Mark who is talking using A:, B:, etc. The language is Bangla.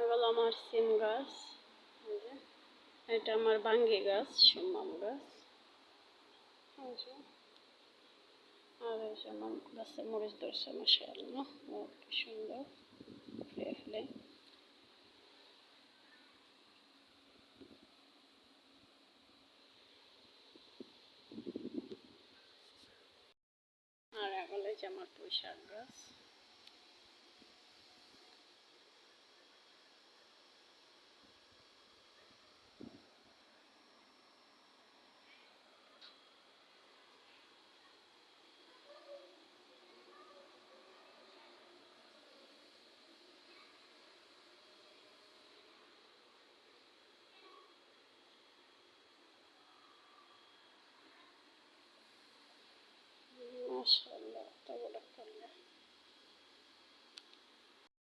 A: গেল আমার সিম গাছ, এটা আমার বাঙ্গি গাছ, সুম্মাম গাছ, আর এই যে আমার গাছে মরিচ ধরছে মাশাআল্লাহ, কি সুন্দর ফুলে ফুলে। আর এখন এই যে আমার পুঁই শাক গাছ। মাশাআল্লাহ।